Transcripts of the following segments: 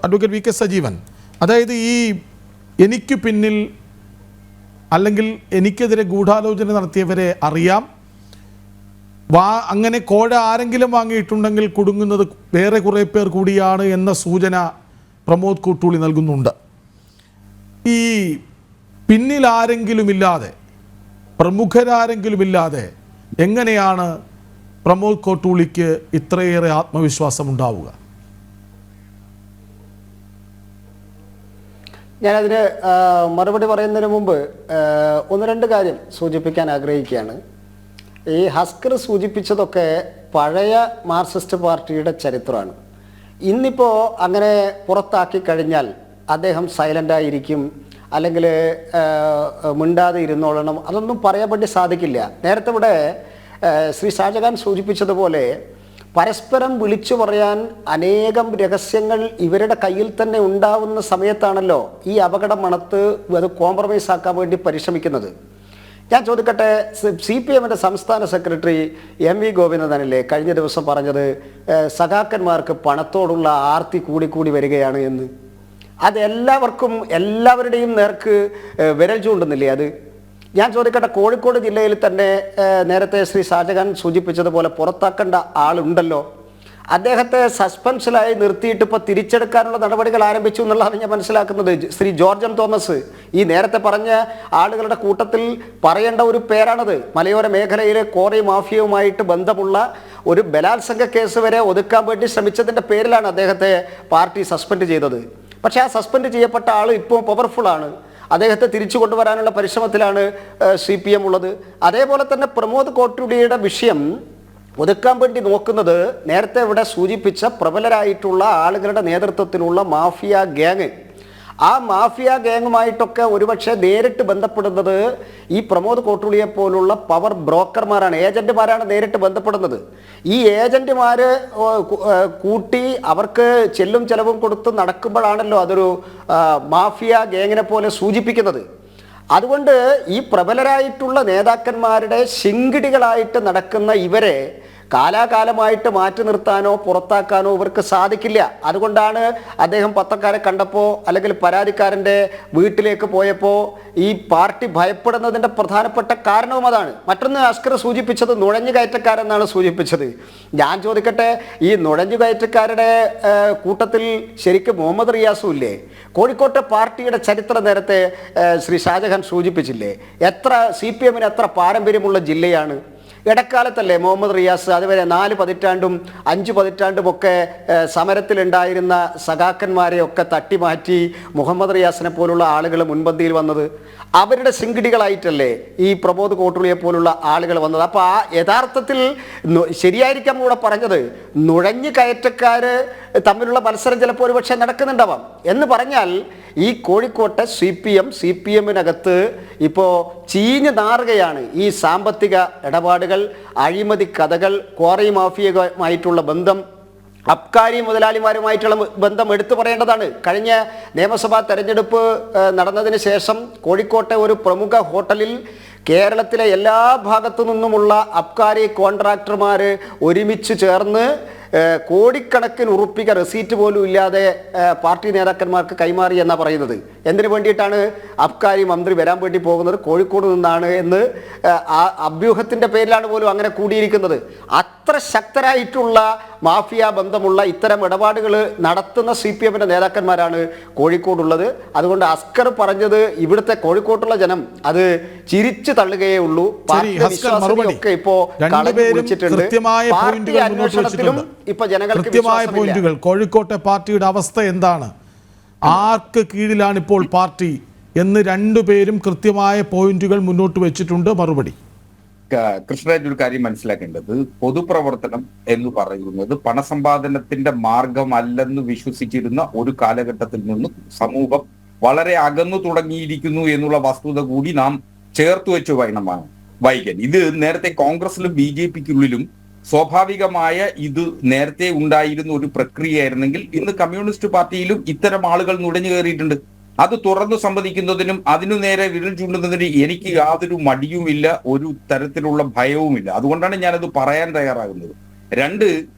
Advocate V K Sajeevan, അതായത് ഈ എനിക്ക് പിന്നിൽ അല്ലെങ്കിൽ എനിക്കെതിരെ ഗൂഢാലോചന നടത്തിയവരെ അറിയാം, അങ്ങനെ കോഴ ആരെങ്കിലും വാങ്ങിയിട്ടുണ്ടെങ്കിൽ കുടുങ്ങുന്നത് വേറെ കുറേ പേർ കൂടിയാണ് എന്ന സൂചന പ്രമോദ് കോട്ടൂളി നൽകുന്നുണ്ട്. ഈ പിന്നിൽ ആരെങ്കിലുമില്ലാതെ, പ്രമുഖരാരെങ്കിലുമില്ലാതെ എങ്ങനെയാണ് പ്രമോദ് കോട്ടൂളിക്ക് ഇത്രയേറെ ആത്മവിശ്വാസം ഉണ്ടാവുക? ഞാനതിന് മറുപടി പറയുന്നതിന് മുമ്പ് ഒന്ന് രണ്ട് കാര്യം സൂചിപ്പിക്കാൻ ആഗ്രഹിക്കുകയാണ്. ഈ ഹസ്കർ സൂചിപ്പിച്ചതൊക്കെ പഴയ മാർക്സിസ്റ്റ് പാർട്ടിയുടെ ചരിത്രമാണ്. ഇന്നിപ്പോൾ അങ്ങനെ പുറത്താക്കി കഴിഞ്ഞാൽ അദ്ദേഹം സൈലൻ്റായിരിക്കും, അല്ലെങ്കിൽ മിണ്ടാതെ ഇരുന്നോളണം, അതൊന്നും പറയാൻ വേണ്ടി സാധിക്കില്ല. നേരത്തെ ഇവിടെ ശ്രീ ഷാജഹാൻ സൂചിപ്പിച്ചതുപോലെ പരസ്പരം വിളിച്ചു പറയാൻ അനേകം രഹസ്യങ്ങൾ ഇവരുടെ കയ്യിൽ തന്നെ ഉണ്ടാവുന്ന സമയത്താണല്ലോ ഈ അപകടം മണത്ത് അത് കോംപ്രമൈസ് ആക്കാൻ വേണ്ടി പരിശ്രമിക്കുന്നത്. ഞാൻ ചോദിക്കട്ടെ, CPM-ന്റെ സംസ്ഥാന സെക്രട്ടറി MV ഗോവിന്ദനല്ലേ കഴിഞ്ഞ ദിവസം പറഞ്ഞത് സഖാക്കന്മാർക്ക് പണത്തോടുള്ള ആർത്തി കൂടിക്കൂടി വരികയാണ് എന്ന്? അത് എല്ലാവരുടെയും നേർക്ക് വിരൽ ചൂണ്ടുന്നില്ലേ അത്? ഞാൻ ചോദിക്കട്ടെ, കോഴിക്കോട് ജില്ലയിൽ തന്നെ നേരത്തെ ശ്രീ ഷാജഹാൻ സൂചിപ്പിച്ചതുപോലെ പുറത്താക്കേണ്ട ആളുണ്ടല്ലോ, അദ്ദേഹത്തെ സസ്പെൻഷനായി നിർത്തിയിട്ട് ഇപ്പോൾ തിരിച്ചെടുക്കാനുള്ള നടപടികൾ ആരംഭിച്ചു എന്നുള്ളതാണ് ഞാൻ മനസ്സിലാക്കുന്നത്. ശ്രീ ജോർജ് എം തോമസ്, ഈ നേരത്തെ പറഞ്ഞ ആളുകളുടെ കൂട്ടത്തിൽ പറയേണ്ട ഒരു പേരാണത്. മലയോര മേഖലയിലെ ക്വാറി മാഫിയയുമായിട്ട് ബന്ധമുള്ള ഒരു ബലാത്സംഗ കേസ് വരെ ഒതുക്കാൻ വേണ്ടി ശ്രമിച്ചതിൻ്റെ പേരിലാണ് അദ്ദേഹത്തെ പാർട്ടി സസ്പെൻഡ് ചെയ്തത്. പക്ഷേ ആ സസ്പെൻഡ് ചെയ്യപ്പെട്ട ആൾ ഇപ്പോൾ പവർഫുള്ളാണ്, അദ്ദേഹത്തെ തിരിച്ചു കൊണ്ടുവരാനുള്ള പരിശ്രമത്തിലാണ് CPM ഉള്ളത്. അതേപോലെ തന്നെ പ്രമോദ് കോട്ടൂളിയുടെ വിഷയം ഒതുക്കാൻ വേണ്ടി നോക്കുന്നത് നേരത്തെ ഇവിടെ സൂചിപ്പിച്ച പ്രബലരായിട്ടുള്ള ആളുകളുടെ നേതൃത്വത്തിലുള്ള മാഫിയ ഗ്യാങ്, ആ മാഫിയ ഗ്യാങ്ങുമായിട്ടൊക്കെ ഒരുപക്ഷെ നേരിട്ട് ബന്ധപ്പെടുന്നത് ഈ പ്രമോദ് കോട്ടൂളിയെ പോലുള്ള പവർ ബ്രോക്കർമാരാണ്, ഏജന്റുമാരാണ് നേരിട്ട് ബന്ധപ്പെടുന്നത്. ഈ ഏജന്റുമാർ കൂട്ടി അവർക്ക് ചെല്ലും ചെലവും കൊടുത്ത് നടക്കുമ്പോഴാണല്ലോ അതൊരു മാഫിയ ഗ്യാങ്ങിനെ പോലെ സൂചിപ്പിക്കുന്നത്. അതുകൊണ്ട് ഈ പ്രബലരായിട്ടുള്ള നേതാക്കന്മാരുടെ ശിങ്കിടികളായിട്ട് നടക്കുന്ന ഇവരെ കാലാകാലമായിട്ട് മാറ്റി നിർത്താനോ പുറത്താക്കാനോ ഇവർക്ക് സാധിക്കില്ല. അതുകൊണ്ടാണ് അദ്ദേഹം പത്രക്കാരെ കണ്ടപ്പോൾ അല്ലെങ്കിൽ പരാതിക്കാരൻ്റെ വീട്ടിലേക്ക് പോയപ്പോൾ ഈ പാർട്ടി ഭയപ്പെടുന്നതിൻ്റെ പ്രധാനപ്പെട്ട കാരണവും അതാണ്. മറ്റൊന്ന് അസ്കർ സൂചിപ്പിച്ചത് നുഴഞ്ഞുകയറ്റക്കാരെന്നാണ് സൂചിപ്പിച്ചത്. ഞാൻ ചോദിക്കട്ടെ, ഈ നുഴഞ്ഞുകയറ്റക്കാരുടെ കൂട്ടത്തിൽ ശരിക്കും മുഹമ്മദ് റിയാസും ഇല്ലേ? കോഴിക്കോട്ടെ പാർട്ടിയുടെ ചരിത്രം നേരത്തെ ശ്രീ ഷാജഹാൻ സൂചിപ്പിച്ചില്ലേ? CPM-ന് എത്ര പാരമ്പര്യമുള്ള ജില്ലയാണ്? ഇടക്കാലത്തല്ലേ മുഹമ്മദ് റിയാസ് അതുവരെ 4 പതിറ്റാണ്ടും 5 പതിറ്റാണ്ടും ഒക്കെ സമരത്തിലുണ്ടായിരുന്ന സഖാക്കന്മാരെയൊക്കെ തട്ടിമാറ്റി മുഹമ്മദ് റിയാസിനെ പോലുള്ള ആളുകൾ മുൻപന്തിയിൽ വന്നത്? അവരുടെ ശിങ്കിടികളായിട്ടല്ലേ ഈ പ്രമോദ് കോട്ടൂളിയെ പോലുള്ള ആളുകൾ വന്നത്? അപ്പോൾ ആ യഥാർത്ഥത്തിൽ ശരിയായിരിക്കാം കൂടെ പറഞ്ഞത്, നുഴഞ്ഞു കയറ്റക്കാർ തമ്മിലുള്ള മത്സരം ചിലപ്പോൾ ഒരുപക്ഷെ നടക്കുന്നുണ്ടാവാം എന്ന് പറഞ്ഞാൽ ഈ കോഴിക്കോട്ടെ CPM-നകത്ത് ഇപ്പോൾ ചീഞ്ഞു നാറുകയാണ് ഈ സാമ്പത്തിക ഇടപാടുകൾ, അഴിമതി കഥകൾ, ക്വാറി മാഫിയയുമായിട്ടുള്ള ബന്ധം, അബ്കാരി മുതലാളിമാരുമായിട്ടുള്ള ബന്ധം എടുത്തു പറയേണ്ടതാണ്. കഴിഞ്ഞ നിയമസഭാ തെരഞ്ഞെടുപ്പ് നടന്നതിന് ശേഷം കോഴിക്കോട്ടെ ഒരു പ്രമുഖ ഹോട്ടലിൽ കേരളത്തിലെ എല്ലാ ഭാഗത്തു നിന്നുമുള്ള അബ്കാരി കോൺട്രാക്ടർമാർ ഒരുമിച്ച് ചേർന്ന് കോടിക്കണക്കിന് ഉറുപ്പിക റെസീറ്റ് പോലും ഇല്ലാതെ പാർട്ടി നേതാക്കന്മാർക്ക് കൈമാറി എന്നാണ് പറയുന്നത്. എന്തിനു വേണ്ടിയിട്ടാണ് അബ്കാരി മന്ത്രി വരാൻ വേണ്ടി പോകുന്നത്? കോഴിക്കോട് നിന്നാണ് എന്ന് ആ അഭ്യൂഹത്തിൻ്റെ പേരിലാണ് പോലും അങ്ങനെ കൂടിയിരിക്കുന്നത്. അത്ര ശക്തരായിട്ടുള്ള മാഫിയ ബന്ധമുള്ള ഇത്തരം ഇടപാടുകൾ നടത്തുന്ന CPM-ന്റെ നേതാക്കന്മാരാണ് കോഴിക്കോടുള്ളത്. അതുകൊണ്ട് അസ്കർ പറഞ്ഞത് ഇവിടുത്തെ കോഴിക്കോട്ടുള്ള ജനം അത് ചിരിച്ചു തള്ളുകയേ ഉള്ളൂ. പാർട്ടിയുടെ വിശ്വാസമൊക്കെ ഇപ്പോൾ കളഞ്ഞു കുടിച്ചിട്ടുണ്ട്. പാർട്ടി അന്വേഷണത്തിലും ഇപ്പൊ ജനങ്ങൾക്ക് കൃത്യമായ പോയിന്റുകൾ. കോഴിക്കോട്ടെ പാർട്ടിയുടെ അവസ്ഥ എന്താണ്, ആർക്ക് കീഴിലാണ് ഇപ്പോൾ പാർട്ടി എന്ന് രണ്ടുപേരും കൃത്യമായ പോയിന്റുകൾ മുന്നോട്ട് വെച്ചിട്ടുണ്ട്. മറുപടി കൃഷ്ണരാജ്, ഒരു കാര്യം മനസ്സിലാക്കേണ്ടത്, പൊതുപ്രവർത്തനം എന്ന് പറയുന്നത് പണസമ്പാദനത്തിന്റെ മാർഗമല്ലെന്ന് വിശ്വസിച്ചിരുന്ന ഒരു കാലഘട്ടത്തിൽ നിന്നും സമൂഹം വളരെ അകന്നു തുടങ്ങിയിരിക്കുന്നു എന്നുള്ള വസ്തുത കൂടി നാം ചേർത്ത് വെച്ച് വേണമാണ് വായിക്കാൻ. ഇത് നേരത്തെ കോൺഗ്രസിലും BJP-ക്കുള്ളിലും സ്വാഭാവികമായ ഇത് നേരത്തെ ഉണ്ടായിരുന്ന ഒരു പ്രക്രിയയായിരുന്നെങ്കിൽ ഇന്ന് കമ്മ്യൂണിസ്റ്റ് പാർട്ടിയിലും ഇത്തരം ആളുകൾ നുഴഞ്ഞു കയറിയിട്ടുണ്ട്. അത് തുറന്നു സമ്മതിക്കുന്നതിനും അതിനു നേരെ വിരൽ ചൂണ്ടുന്നതിന് എനിക്ക് യാതൊരു മടിയുമില്ല, ഒരു തരത്തിലുള്ള ഭയവുമില്ല. അതുകൊണ്ടാണ് ഞാനത് പറയാൻ തയ്യാറാകുന്നത്. 2,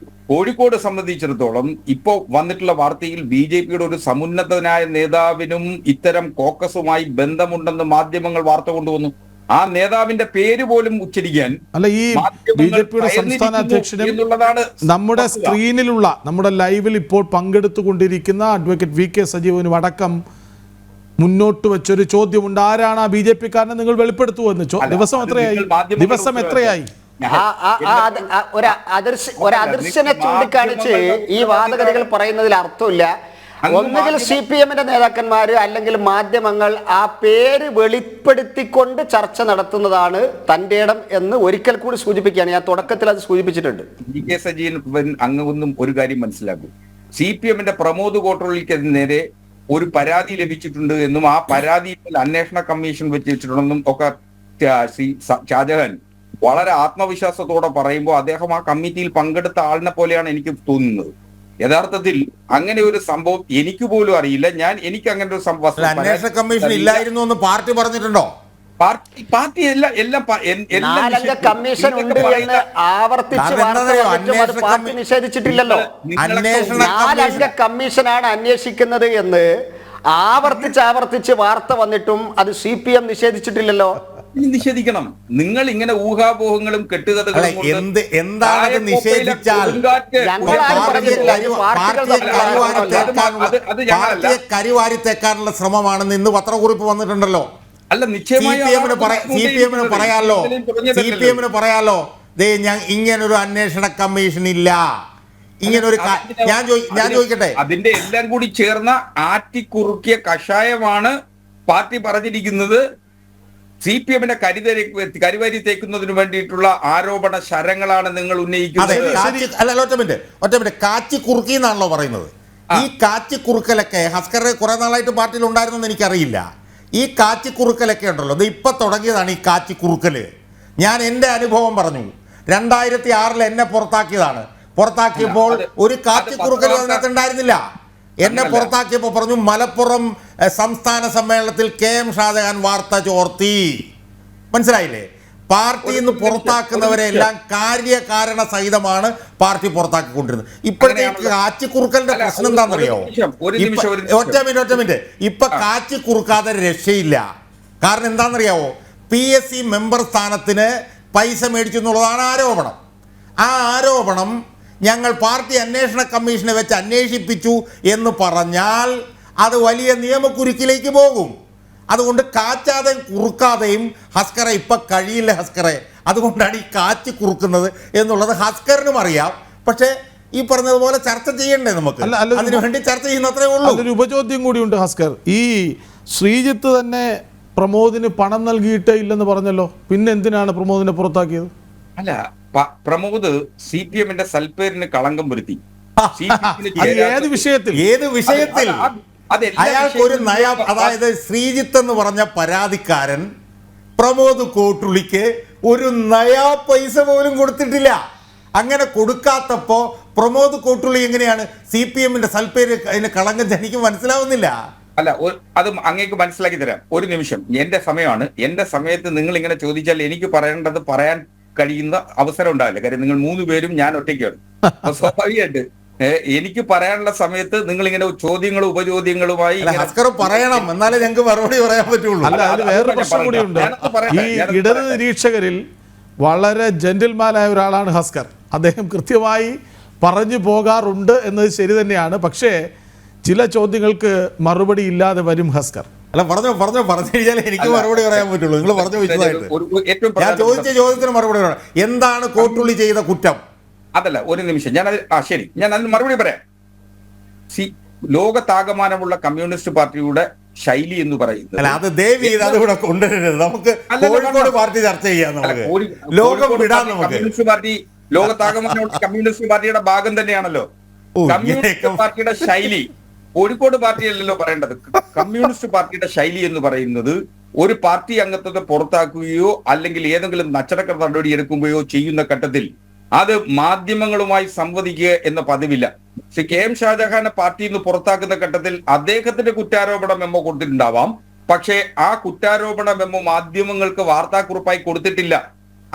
കോഴിക്കോട് സംബന്ധിച്ചിടത്തോളം ഇപ്പോ വന്നിട്ടുള്ള വാർത്തയിൽ BJPയുടെ ഒരു സമുന്നതനായ നേതാവിനും ഇത്തരം കോക്കസുമായി ബന്ധമുണ്ടെന്ന് മാധ്യമങ്ങൾ വാർത്ത കൊണ്ടുവന്നു. ആ നേതാവിന്റെ പേര് പോലും ഉച്ചരിക്കാൻ അല്ല, ഈ BJPയുടെ സംസ്ഥാന അധ്യക്ഷനും നമ്മുടെ സ്ക്രീനിലുള്ള നമ്മുടെ ലൈവിൽ ഇപ്പോൾ പങ്കെടുത്തുകൊണ്ടിരിക്കുന്ന അഡ്വക്കേറ്റ് VK സജീവനും അടക്കം മുന്നോട്ട് വെച്ചൊരു ചോദ്യമുണ്ട്. ആരാണ് ആ BJP-കാരനെ നിങ്ങൾ വെളിപ്പെടുത്തുമെന്ന്. ദിവസം എത്രയായി? ഒരു അദർശനെ ചൂണ്ടിക്കാണിച്ച് ഈ വാദഗതികൾ പറയുന്നതിൽ അർത്ഥമില്ല. ഒന്നുകിൽ CPM-ന്റെ നേതാക്കന്മാര് അല്ലെങ്കിൽ മാധ്യമങ്ങൾ ആ പേര് വെളിപ്പെടുത്തിക്കൊണ്ട് ചർച്ച നടത്തുന്നതാണ് തന്റെ ഇടം എന്ന് ഒരിക്കൽ കൂടി സൂചിപ്പിക്കുകയാണ്. ഞാൻ തുടക്കത്തിൽ അത് സൂചിപ്പിച്ചിട്ടുണ്ട്. VK സജീവൻ അങ്ങൊന്നും ഒരു കാര്യം മനസ്സിലാക്കും. CPM-ന്റെ പ്രമോദ് കോട്ടൂളിക്ക് നേരെ ഒരു പരാതി ലഭിച്ചിട്ടുണ്ട് എന്നും ആ പരാതിയിൽ അന്വേഷണ കമ്മീഷൻ വെച്ചിട്ടുണ്ടെന്നും ഒക്കെ ഷാജഹാൻ വളരെ ആത്മവിശ്വാസത്തോടെ പറയുമ്പോൾ അദ്ദേഹം ആ കമ്മിറ്റിയിൽ പങ്കെടുത്ത ആളിനെ പോലെയാണ് എനിക്ക് തോന്നുന്നത്. യഥാർത്ഥത്തിൽ അങ്ങനെ ഒരു സംഭവം എനിക്ക് പോലും അറിയില്ല. എനിക്ക് അങ്ങനെ ഒരു സംഭവം അന്വേഷണ കമ്മീഷൻ ഇല്ലായിരുന്നു എന്ന് പാർട്ടി പറഞ്ഞിട്ടുണ്ടോ? പാർട്ടി കമ്മീഷൻ ഉണ്ട് എന്ന് ആവർത്തിച്ച് പാർട്ടി നിഷേധിച്ചിട്ടില്ലല്ലോ. 4 അംഗ കമ്മീഷനാണ് അന്വേഷിക്കുന്നത് എന്ന് ആവർത്തിച്ച് വാർത്ത വന്നിട്ടും അത് CPM നിഷേധിച്ചിട്ടില്ലല്ലോ. നിഷേധിക്കണം. നിങ്ങൾ ഇങ്ങനെ ഊഹാപോഹങ്ങളും കെട്ടുകഥകളും എന്താണ് നിഷേധിച്ചാൽ കരിവാരി തേക്കാനുള്ള ശ്രമമാണെന്ന് ഇന്ന് പത്രക്കുറിപ്പ് വന്നിട്ടുണ്ടല്ലോ. അല്ല, നിശ്ചയമായി CPM-ന് പറയാലോ ഇങ്ങനൊരു അന്വേഷണ കമ്മീഷൻ ഇല്ല, ഇങ്ങനൊരു ഞാൻ ചോദിക്കട്ടെ, അതിന്റെ എല്ലാം കൂടി ചേർന്ന ആറ്റിക്കുറുക്കിയ കഷായമാണ് പാർട്ടി പറഞ്ഞിരിക്കുന്നത്. CPM-നെ കരിവാരി തേക്കുന്നതിന് വേണ്ടിയിട്ടുള്ള ആരോപണ ശരങ്ങളാണ് നിങ്ങൾ ഉന്നയിക്കുന്നത്. ഒറ്റ മിനിറ്റ്, കാച്ചി കുറുക്കി എന്നാണല്ലോ പറയുന്നത്. ഈ കാച്ചി കുറുക്കലൊക്കെ ഹസ്കർ കുറെ നാളായിട്ട് പാർട്ടിയിൽ ഉണ്ടായിരുന്നെന്ന് എനിക്കറിയില്ല. ഈ കാച്ചി കുറുക്കലൊക്കെ ഉണ്ടല്ലോ, ഇത് ഇപ്പൊ തുടങ്ങിയതാണ് ഈ കാച്ചി കുറുക്കല്. ഞാൻ എൻ്റെ അനുഭവം പറഞ്ഞു. 2006 എന്നെ പുറത്താക്കിയപ്പോൾ ഒരു കാച്ചി കുറുക്കൽ അതിനകത്ത് ഉണ്ടായിരുന്നില്ല. എന്നെ പുറത്താക്കിയപ്പോൾ പറഞ്ഞു മലപ്പുറം സംസ്ഥാന സമ്മേളനത്തിൽ KM ഷാജഹാൻ വാർത്ത ചോർത്തി. മനസ്സിലായില്ലേ? പാർട്ടിയിൽ നിന്ന് പുറത്താക്കുന്നവരെ എല്ലാം കാര്യകാരണ സഹിതമാണ് പാർട്ടി പുറത്താക്കിക്കൊണ്ടിരുന്നത്. ഇപ്പോഴത്തേക്ക് കാച്ചിക്കുറുക്കലിന്റെ പ്രശ്നം എന്താണെന്നറിയോ? ഒറ്റ മിനിറ്റ്, ഇപ്പൊ കാച്ചിക്കുറുക്കാതെ രക്ഷയില്ല. കാരണം എന്താണെന്നറിയാവോ? PSC മെമ്പർ സ്ഥാനത്തിന് പൈസ മേടിച്ചു എന്നുള്ളതാണ് ആരോപണം. ആ ആരോപണം ഞങ്ങൾ പാർട്ടി അന്വേഷണ കമ്മീഷനെ വെച്ച് അന്വേഷിപ്പിച്ചു എന്ന് പറഞ്ഞാൽ അത് വലിയ നിയമക്കുരുക്കിലേക്ക് പോകും. അതുകൊണ്ട് കാച്ചാതെയും കുറുക്കാതെയും ഹസ്കറെ ഇപ്പം കഴിയില്ല ഹസ്കറെ. അതുകൊണ്ടാണ് ഈ കാച്ചി കുറുക്കുന്നത് എന്നുള്ളത് ഹസ്കറിനും അറിയാം. പക്ഷേ ഈ പറഞ്ഞതുപോലെ ചർച്ച ചെയ്യണ്ടേ നമുക്ക്? അതിനുവേണ്ടി ചർച്ച ചെയ്യുന്നത്രേ ഉള്ളൂ. അതൊരു ഉപചോദ്യം കൂടിയുണ്ട് ഹസ്കർ. ഈ ശ്രീജിത്ത് തന്നെ പ്രമോദിന് പണം നൽകിയിട്ടേ ഇല്ലെന്ന് പറഞ്ഞല്ലോ. പിന്നെ എന്തിനാണ് പ്രമോദിനെ പുറത്താക്കിയത്? അല്ല, പ്രമോദ് CPM-ന്റെ സൽപ്പേരിന് കളങ്കം വരുത്തി. ഏത് വിഷയത്തിൽ? അയാൾക്കൊരു അതായത് ശ്രീജിത്ത് എന്ന് പറഞ്ഞ പരാതിക്കാരൻ പ്രമോദ് കോട്ടുള്ളിക്ക് ഒരു നയാ പൈസ പോലും കൊടുത്തിട്ടില്ല. അങ്ങനെ കൊടുക്കാത്തപ്പോ പ്രമോദ് കോട്ടുള്ളി എങ്ങനെയാണ് CPM-ന്റെ സൽപ്പേര് അതിന് കളങ്കം? എനിക്ക് മനസ്സിലാവുന്നില്ല. അല്ല, അത് അങ്ങേക്ക് മനസ്സിലാക്കി തരാം. ഒരു നിമിഷം, എന്റെ സമയമാണ്. എന്റെ സമയത്ത് നിങ്ങൾ ഇങ്ങനെ ചോദിച്ചാൽ എനിക്ക് പറയേണ്ടത് പറയാൻ കഴിയുന്ന അവസരം ഉണ്ടാവില്ല. കാര്യം നിങ്ങൾ 3 പേരും ഞാൻ ഒറ്റയ്ക്കാണ്. സ്വാഭാവികമായിട്ട് എനിക്ക് പറയാനുള്ള സമയത്ത് നിങ്ങൾ ഇങ്ങനെ ചോദ്യങ്ങളും ഉപചോദ്യങ്ങളുമായി പറയണം, എന്നാലേ ഞങ്ങൾക്ക് മറുപടി പറയാൻ പറ്റുള്ളൂ. അല്ല, അതിൽ വേറൊരു പ്രശ്നം കൂടിയുണ്ട്. ഈ ഇടത് നിരീക്ഷകരിൽ വളരെ ജെന്റിൽമാനായ ഒരാളാണ് ഹസ്കർ. അദ്ദേഹം കൃത്യമായി പറഞ്ഞു പോകാറുണ്ട് എന്നത് ശരി തന്നെയാണ്. പക്ഷേ ചില ചോദ്യങ്ങൾക്ക് മറുപടി ഇല്ലാതെ വരും ഹസ്കർ. അല്ല, പറഞ്ഞു കഴിഞ്ഞാൽ എനിക്ക് മറുപടി പറയാൻ പറ്റുള്ളൂ. നിങ്ങൾ പറഞ്ഞു വിശദമായിട്ട് ഞാൻ ചോദിച്ച ചോദ്യത്തിന് മറുപടി പറയണം. എന്താണ് കോട്ടുള്ളി ചെയ്ത കുറ്റം? അതല്ല, ഒരു നിമിഷം, ശരി, ഞാൻ അതിന് മറുപടി പറയാം. ലോകത്താകമാനമുള്ള കമ്മ്യൂണിസ്റ്റ് പാർട്ടിയുടെ ശൈലി എന്ന് പറയുന്നത്, അല്ല അത് ദേവി അതിവിടെ കൊണ്ടുവരരുത്. നമുക്ക് കോഴിക്കോട് പാർട്ടി ചർച്ച ചെയ്യാം. നമുക്ക് ലോകം വിടാം. നമുക്ക് കമ്മ്യൂണിസ്റ്റ് പാർട്ടി ലോകത്താകമാനമുള്ള കമ്മ്യൂണിസ്റ്റ് പാർട്ടിയുടെ ഭാഗം തന്നെയാണല്ലോ. കമ്മ്യൂണിസ്റ്റ് പാർട്ടിയുടെ ശൈലി കോഴിക്കോട് പാർട്ടിയല്ലല്ലോ പറയേണ്ടത്. കമ്മ്യൂണിസ്റ്റ് പാർട്ടിയുടെ ശൈലി എന്ന് പറയുന്നത് ഒരു പാർട്ടി അംഗത്വത്തെ പുറത്താക്കുകയോ അല്ലെങ്കിൽ ഏതെങ്കിലും അച്ചടക്ക നടപടി എടുക്കുകയോ ചെയ്യുന്ന ഘട്ടത്തിൽ അത് മാധ്യമങ്ങളുമായി സംവദിക്കുക എന്ന പതിവില്ല. ശ്രീ KM ഷാജഹാനെ പാർട്ടിയിൽ നിന്ന് പുറത്താക്കുന്ന ഘട്ടത്തിൽ അദ്ദേഹത്തിന്റെ കുറ്റാരോപണ മെമ്മോ കൊടുത്തിട്ടുണ്ടാവാം. പക്ഷേ ആ കുറ്റാരോപണ മെമ്മോ മാധ്യമങ്ങൾക്ക് വാർത്താക്കുറിപ്പായി കൊടുത്തിട്ടില്ല.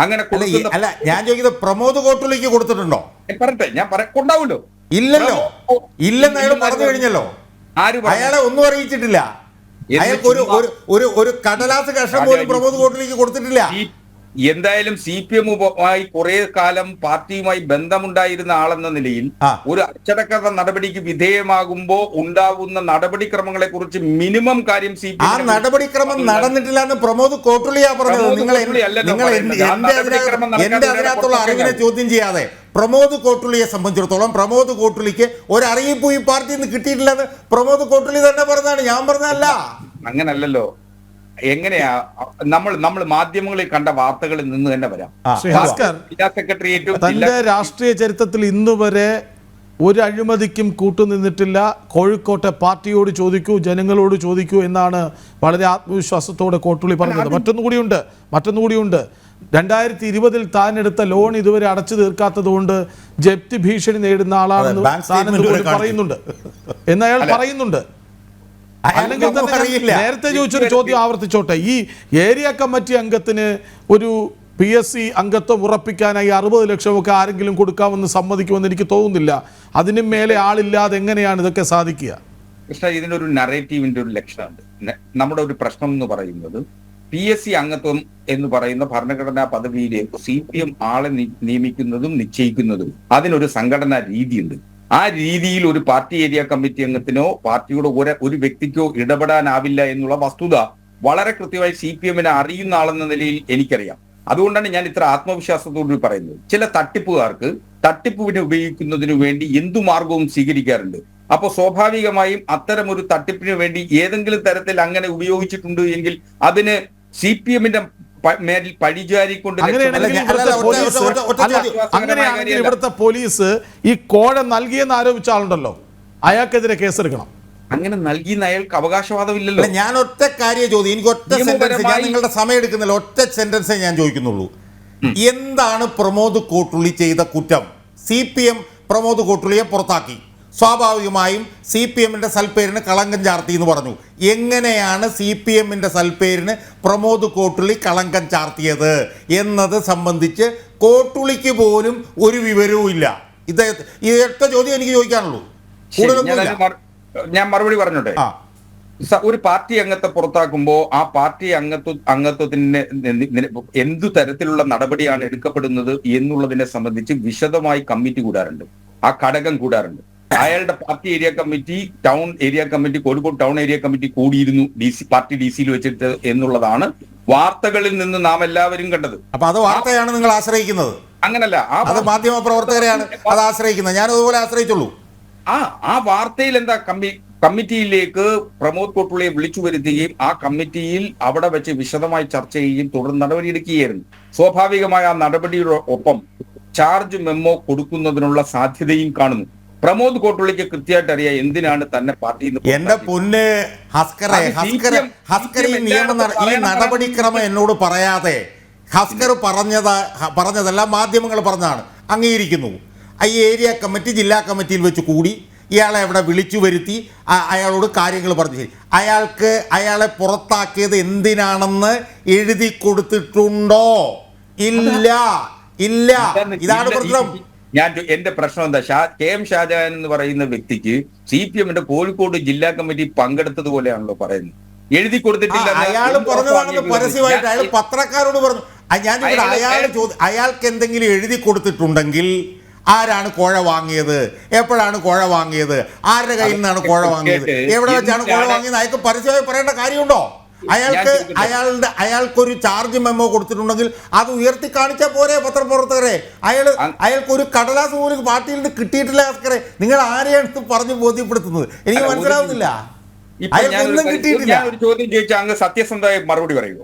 അങ്ങനെ കൊടുക്കുന്ന അല്ല ഞാൻ ചോദിക്കുന്നത് പ്രമോദ് കോട്ടുലിക്ക് കൊടുത്തിട്ടുണ്ടോ? പറയട്ടെ, ഞാൻ കൊണ്ടാവൂലോ. ഇല്ലെന്ന് അയാൾ പറഞ്ഞു കഴിഞ്ഞല്ലോ. അയാളെ ഒന്നും അറിയിച്ചിട്ടില്ല. അയാൾക്ക് ഒരു കടലാസ് കഷ്ണം പോലും പ്രമോദ് കോട്ടുലിക്ക് കൊടുത്തിട്ടില്ല. എന്തായാലും CPM-മായി കുറെ കാലം പാർട്ടിയുമായി ബന്ധമുണ്ടായിരുന്ന ആളെന്ന നിലയിൽ ഒരു അച്ചടക്ക നടപടിക്ക് വിധേയമാകുമ്പോ ഉണ്ടാവുന്ന നടപടിക്രമങ്ങളെ കുറിച്ച് മിനിമം കാര്യം ആ നടപടിക്രമം നടന്നിട്ടില്ല എന്ന് പ്രമോദ് കോട്ടുലിയാ പറഞ്ഞത്. നിങ്ങൾ എന്റെ അതിനകത്തുള്ള അറിവിനെ ചോദ്യം ചെയ്യാതെ പ്രമോദ് കോട്ടുലിയെ സംബന്ധിച്ചിടത്തോളം പ്രമോദ് കോട്ടുലിക്ക് ഒരു അറിയിപ്പ് ഈ പാർട്ടിയിൽ നിന്ന് കിട്ടിയിട്ടില്ലെന്ന് പ്രമോദ് കോട്ടുലി തന്നെ പറഞ്ഞതാണ്, ഞാൻ പറഞ്ഞതല്ല. അങ്ങനല്ലല്ലോ. എങ്ങനെയാ നമ്മൾ മാധ്യമങ്ങളിൽ കണ്ട വാർത്തകളിൽ നിന്ന് തന്നെ വരാം. ജില്ലാ സെക്രട്ടേറിയറ്റും തന്റെ രാഷ്ട്രീയ ചരിത്രത്തിൽ ഇന്നുവരെ ഒരു അഴിമതിക്കും കൂട്ടുനിന്നിട്ടില്ല. കോഴിക്കോട്ടെ പാർട്ടിയോട് ചോദിക്കൂ, ജനങ്ങളോട് ചോദിക്കൂ എന്നാണ് വളരെ ആത്മവിശ്വാസത്തോടെ കോട്ടുള്ളി പറഞ്ഞത്. മറ്റൊന്നുകൂടിയുണ്ട് 2020 താൻ എടുത്ത ലോൺ ഇതുവരെ അടച്ചു തീർക്കാത്തത് കൊണ്ട് ജപ്തി ഭീഷണി നേടുന്ന ആളാണെന്ന് പറയുന്നുണ്ട് എന്ന് അയാൾ പറയുന്നുണ്ട്. അല്ലെങ്കിൽ നേരത്തെ ചോദിച്ചൊരു ചോദ്യം ആവർത്തിച്ചോട്ടെ. ഈ ഏരിയ കമ്മിറ്റി അംഗത്തിന് ഒരു PSC അംഗത്വം ഉറപ്പിക്കാനായി 60 ലക്ഷമൊക്കെ ആരെങ്കിലും കൊടുക്കാമെന്ന് സമ്മതിക്കുമെന്ന് എനിക്ക് തോന്നുന്നില്ല. അതിനും മേലെ ആളില്ലാതെ എങ്ങനെയാണ് ഇതൊക്കെ സാധിക്കുക? കൃഷ്ണ, ഇതിനൊരു നറേറ്റീവിന്റെ ഒരു ലക്ഷണമുണ്ട്. നമ്മുടെ ഒരു പ്രശ്നം എന്ന് പറയുന്നത് PSC അംഗത്വം എന്ന് പറയുന്ന ഭരണഘടനാ പദവിയിലേക്ക് CPM ആളെ നിയമിക്കുന്നതും നിശ്ചയിക്കുന്നതും അതിനൊരു സംഘടനാ രീതിയുണ്ട്. ആ രീതിയിൽ ഒരു പാർട്ടി ഏരിയ കമ്മിറ്റി അംഗത്തിനോ പാർട്ടിയുടെ ഒരു വ്യക്തിക്കോ ഇടപെടാനാവില്ല എന്നുള്ള വസ്തുത വളരെ കൃത്യമായി CPM-നെ അറിയുന്ന ആളെന്ന നിലയിൽ എനിക്കറിയാം. അതുകൊണ്ടാണ് ഞാൻ ഇത്ര ആത്മവിശ്വാസത്തോട് പറയുന്നത്. ചില തട്ടിപ്പുകാർക്ക് തട്ടിപ്പിന് ഉപയോഗിക്കുന്നതിനു വേണ്ടി എന്തു മാർഗവും സ്വീകരിക്കാറുണ്ട്. അപ്പോൾ സ്വാഭാവികമായും അത്തരം ഒരു തട്ടിപ്പിന് വേണ്ടി ഏതെങ്കിലും തരത്തിൽ അങ്ങനെ ഉപയോഗിച്ചിട്ടുണ്ട് എങ്കിൽ അതിന് CPM-ന്റെ മേലിൽ പഴിചാരിക്കൊണ്ട് അങ്ങനെയാണെങ്കിൽ ഇവിടുത്തെ പോലീസ് ഈ കോഴ നൽകിയെന്ന് ആരോപിച്ച ആളുണ്ടല്ലോ, അയാൾക്കെതിരെ കേസെടുക്കണം. അങ്ങനെ നൽകിയെന്ന് അയാൾക്ക് അവകാശവാദമില്ലല്ലോ. ഞാൻ ഒറ്റ കാര്യം ചോദിക്കും, എനിക്ക് ഒറ്റ സെന്റൻസ്, ഞാൻ നിങ്ങളുടെ സമയം എടുക്കുന്നില്ല, ഒറ്റ സെന്റൻസേ ഞാൻ ചോദിക്കുന്നുള്ളൂ. എന്താണ് പ്രമോദ് കോട്ടുള്ളി ചെയ്ത കുറ്റം? CPM പ്രമോദ് കോട്ടുള്ളിയെ പുറത്താക്കി, സ്വാഭാവികമായും CPM-ന്റെ സൽപ്പേരിന് കളങ്കം ചാർത്തി എന്ന് പറഞ്ഞു. എങ്ങനെയാണ് CPM-ന്റെ സൽപ്പേരിന് പ്രമോദ് കോട്ടുള്ളി കളങ്കം ചാർത്തിയത് എന്നത് സംബന്ധിച്ച് കോട്ടുള്ളിക്ക് പോലും ഒരു വിവരവും ഇല്ല. ഇത് ഒറ്റ ചോദ്യം എനിക്ക് ചോദിക്കാനുള്ളൂ. ഞാൻ മറുപടി പറഞ്ഞോട്ടെ. ഒരു പാർട്ടി അംഗത്തെ പുറത്താക്കുമ്പോ ആ പാർട്ടി അംഗത്വത്തിന് എന്തു തരത്തിലുള്ള നടപടിയാണ് എടുക്കപ്പെടുന്നത് എന്നുള്ളതിനെ സംബന്ധിച്ച് വിശദമായി കമ്മിറ്റി കൂടാറുണ്ട്, ആ ഘടകം കൂടാറുണ്ട്. അയാളുടെ party area committee, town area committee, Kozhikode town area committee കൂടിയിരുന്നു പാർട്ടി DC-യിൽ വെച്ചിട്ട് എന്നുള്ളതാണ് വാർത്തകളിൽ നിന്ന് നാം എല്ലാവരും കണ്ടത്. അപ്പൊ അത് വാർത്തയാണ് നിങ്ങൾ ആശ്രയിക്കുന്നത്? അങ്ങനല്ല, അത് മാധ്യമ പ്രവർത്തകരെയാണ് അത് ആശ്രയിക്കുന്നത്. ഞാൻ അതുപോലെ ആശ്രയിച്ചുള്ളൂ. ആ വാർത്തയിൽ എന്താ, കമ്മിറ്റിയിലേക്ക് പ്രമോദ് കോട്ടുള്ളിയെ വിളിച്ചു വരുത്തുകയും ആ കമ്മിറ്റിയിൽ അവിടെ വെച്ച് വിശദമായി ചർച്ച ചെയ്യുകയും തുടർന്ന് നടപടിയെടുക്കുകയായിരുന്നു. സ്വാഭാവികമായ ആ നടപടിയുടെ ഒപ്പം ചാർജ് മെമ്മോ കൊടുക്കുന്നതിനുള്ള സാധ്യതയും കാണുന്നു. പ്രമോദ് കോട്ടുള്ളിക്ക് കൃത്യമായിട്ട് അറിയാം എന്തിനാണ് തന്നെ പാർട്ടിയിൽ നിന്ന്. എന്റെ പൊന്ന് ഹസ്കറെ, ഈ നടപടിക്രമം എന്നോട് പറയാതെ ഹസ്കർ പറഞ്ഞതെല്ലാം മാധ്യമങ്ങൾ പറഞ്ഞതാണ്, അംഗീകരിക്കുന്നു. ഈ ഏരിയ കമ്മിറ്റി ജില്ലാ കമ്മിറ്റിയിൽ വെച്ച് കൂടി ഇയാളെ അവിടെ വിളിച്ചു വരുത്തി അയാളോട് കാര്യങ്ങൾ പറഞ്ഞു. അയാളെ പുറത്താക്കിയത് എന്തിനാണെന്ന് എഴുതി കൊടുത്തിട്ടുണ്ടോ? ഇല്ല. ഇതാണ് പ്രശ്നം. എന്റെ പ്രശ്നം എന്താ, KM ഷാജഹാൻ എന്ന് പറയുന്ന വ്യക്തിക്ക് CPM-ന്റെ കോഴിക്കോട് ജില്ലാ കമ്മിറ്റി പങ്കെടുത്തതുപോലെയാണല്ലോ പറയുന്നത്. എഴുതി കൊടുത്തിട്ടില്ല. അയാൾ പറഞ്ഞതാണെന്ന് പരസ്യമായിട്ട് അയാൾ പത്രക്കാരോട് പറഞ്ഞു. അയാൾക്ക് എന്തെങ്കിലും എഴുതി കൊടുത്തിട്ടുണ്ടെങ്കിൽ ആരാണ് കോഴ വാങ്ങിയത്, എപ്പോഴാണ് കോഴ വാങ്ങിയത്, ആരുടെ കയ്യിൽ നിന്നാണ് കോഴ വാങ്ങിയത്, എവിടെ വെച്ചാണ് കോഴ വാങ്ങിയത്, അയാൾക്ക് പരസ്യമായി പറയേണ്ട കാര്യമുണ്ടോ? അയാൾക്കൊരു ചാർജ് മെമ്മോ കൊടുത്തിട്ടുണ്ടെങ്കിൽ അത് ഉയർത്തി കാണിച്ചാൽ പോരെ പത്രപ്രവർത്തകരെ? അയാൾക്കൊരു കടലാസ് പോലും പാർട്ടിയിൽ നിന്ന് കിട്ടിയിട്ടില്ല. ഹസ്കറെ, നിങ്ങൾ ആരെയാണ് പറഞ്ഞു ബോധ്യപ്പെടുത്തുന്നത്? എനിക്ക് മനസ്സിലാവുന്നില്ല. അയാൾക്കൊന്നും കിട്ടിയിട്ടില്ല. ഒരു ചോദ്യം ചോദിച്ചാൽ അങ്ങ് സത്യസന്ധമായി മറുപടി പറയുക.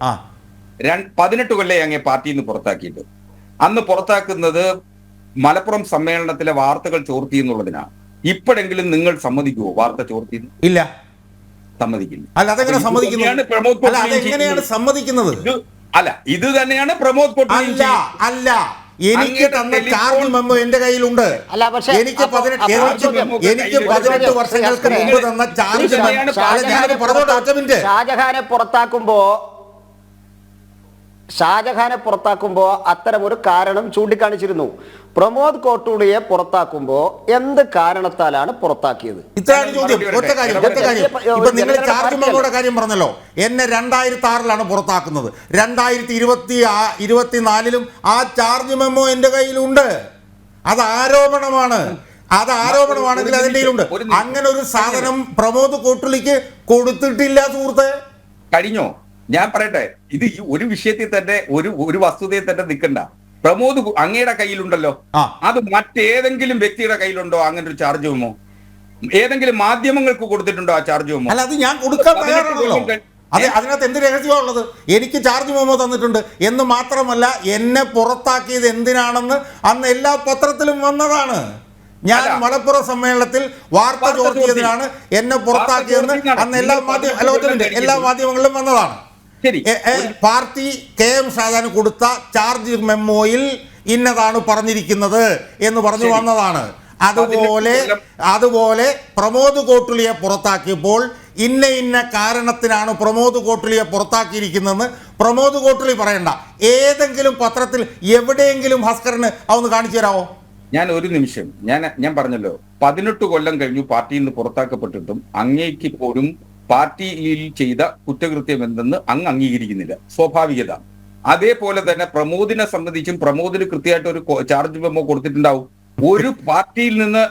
18 കൊല്ലം അങ്ങ് പാർട്ടിയിൽ നിന്ന് പുറത്താക്കിയിട്ട്, അന്ന് പുറത്താക്കുന്നത് മലപ്പുറം സമ്മേളനത്തിലെ വാർത്തകൾ ചോർത്തി എന്നുള്ളതിനാണ്. ഇപ്പോഴെങ്കിലും നിങ്ങൾ സമ്മതിക്കുമോ വാർത്ത ചോർത്തി? ഇല്ല, സമ്മതിക്കില്ല. അല്ല, അതെങ്ങനെ സമ്മതിക്കുന്നത്? അല്ല, ഇത് തന്നെയാണ് പ്രമോദ് കോട്ടുള്ളി. അല്ല, എനിക്ക് തന്ന ചാർജ് മെമ്മോ എന്റെ കയ്യിലുണ്ട്. എനിക്ക് 18 വർഷങ്ങൾക്ക് മുമ്പ് തന്ന ചാർജ് മെമ്മോ. ഷാജഹാനെ പുറത്താക്കുമ്പോ ഷാജഹാനെ പുറത്താക്കുമ്പോൾ അത്തരം ഒരു കാരണം ചൂണ്ടിക്കാണിച്ചിരുന്നു. പ്രമോദ് കോട്ടൂളിയെ പുറത്താക്കുമ്പോൾ എന്ത് കാരണത്താലാണ് പുറത്താക്കിയത്? ഇത്രയാണ് ചോദ്യം. ഒറ്റ കാര്യം ഇപ്പൊ നിങ്ങൾ ചാർജ് മെമ്മോയുടെ കാര്യം പറഞ്ഞല്ലോ. എന്നെ 2006 പുറത്താക്കുന്നത്. 2024 ആ ചാർജ് മെമ്മോ എന്റെ കയ്യിലുണ്ട്. അത് ആരോപണമാണ്. അത് ആരോപണമാണെങ്കിൽ അതിന്റെ കയ്യിലുണ്ട്. അങ്ങനെ ഒരു സാധനം പ്രമോദ് കോട്ടൂളിക്ക് കൊടുത്തിട്ടില്ല സുഹൃത്തെ. കഴിഞ്ഞോ? ഞാൻ പറയട്ടെ, ഇത് ഈ ഒരു വിഷയത്തിൽ തന്നെ ഒരു വസ്തുതയിൽ തന്നെ നിൽക്കണ്ട. പ്രമോദ് അങ്ങയുടെ കയ്യിലുണ്ടല്ലോ, അത് മറ്റേതെങ്കിലും വ്യക്തിയുടെ കയ്യിലുണ്ടോ അങ്ങനെ ഒരു ചാർജ് മെമ്മോ? ഏതെങ്കിലും മാധ്യമങ്ങൾക്ക് കൊടുത്തിട്ടുണ്ടോ ആ ചാർജ് മെമ്മോ? അല്ല, അത് ഞാൻ കൊടുക്കാൻ തയ്യാറാണല്ലോ. അതെ, അതിനകത്ത് എന്ത് രഹസ്യമാണ് ഉള്ളത്? എനിക്ക് ചാർജ് മെമ്മോ തന്നിട്ടുണ്ട് എന്ന് മാത്രമല്ല, എന്നെ പുറത്താക്കിയത് എന്തിനാണെന്ന് അന്ന് എല്ലാ പത്രത്തിലും വന്നതാണ്. ഞാൻ മലപ്പുറം സമ്മേളനത്തിൽ വാർത്ത ചോർത്തിയതിനാണ് എന്നെ പുറത്താക്കിയതെന്ന് അന്ന് എല്ലാ മാധ്യമങ്ങളിലും വന്നതാണ്. പാർട്ടി KM ഷാജഹാന് കൊടുത്ത ചാർജ് മെമ്മോയിൽ ഇന്നതാണ് പറഞ്ഞിരിക്കുന്നത് എന്ന് പറഞ്ഞു വന്നതാണ്. അതുപോലെ പ്രമോദ് കോട്ടൂളിയെ പുറത്താക്കിയപ്പോൾ ഇന്ന കാരണത്തിനാണ് പ്രമോദ് കോട്ടൂളിയെ പുറത്താക്കിയിരിക്കുന്നതെന്ന് പ്രമോദ് കോട്ടൂളി പറയണ്ട. ഏതെങ്കിലും പത്രത്തിൽ എവിടെയെങ്കിലും ഭാസ്കരന് അതൊന്ന് കാണിച്ചു തരാമോ? ഞാൻ ഒരു നിമിഷം, ഞാൻ പറഞ്ഞല്ലോ, 18 കൊല്ലം കഴിഞ്ഞു പാർട്ടിയിൽ നിന്ന് പുറത്താക്കപ്പെട്ടിട്ടും അങ്ങേക്ക് പോലും പാർട്ടിയിൽ ചെയ്ത കുറ്റകൃത്യം എന്തെന്ന് അങ്ങ് അംഗീകരിക്കുന്നില്ല. സ്വാഭാവികത. അതേപോലെ തന്നെ പ്രമോദിനെ സംബന്ധിച്ചും പ്രമോദിന് കൃത്യമായിട്ട് ഒരു ചാർജ് മെമ്മോ കൊടുത്തിട്ടുണ്ടാവും. ഒരു പാർട്ടിയിൽ നിന്ന്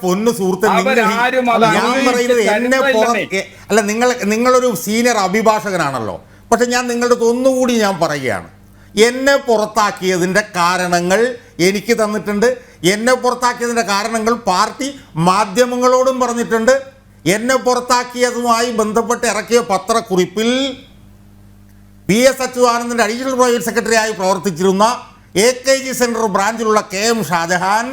പൊന്നു സുഹൃത്തെ, അല്ല, നിങ്ങളൊരു സീനിയർ അഭിഭാഷകനാണല്ലോ. പക്ഷെ ഞാൻ നിങ്ങളുടെ ഒന്നുകൂടി ഞാൻ പറയുകയാണ്, എന്നെ പുറത്താക്കിയതിൻ്റെ കാരണങ്ങൾ എനിക്ക് തന്നിട്ടുണ്ട്. എന്നെ പുറത്താക്കിയതിൻ്റെ കാരണങ്ങൾ പാർട്ടി മാധ്യമങ്ങളോടും പറഞ്ഞിട്ടുണ്ട്. എന്നെ പുറത്താക്കിയതുമായി ബന്ധപ്പെട്ട് ഇറക്കിയ പത്രക്കുറിപ്പിൽ PS അച്യുതാനന്ദൻ്റെ അഡീഷണൽ പ്രൈവറ്റ് സെക്രട്ടറി ആയി പ്രവർത്തിച്ചിരുന്ന AKG സെൻറ്റർ ബ്രാഞ്ചിലുള്ള KM ഷാജഹാൻ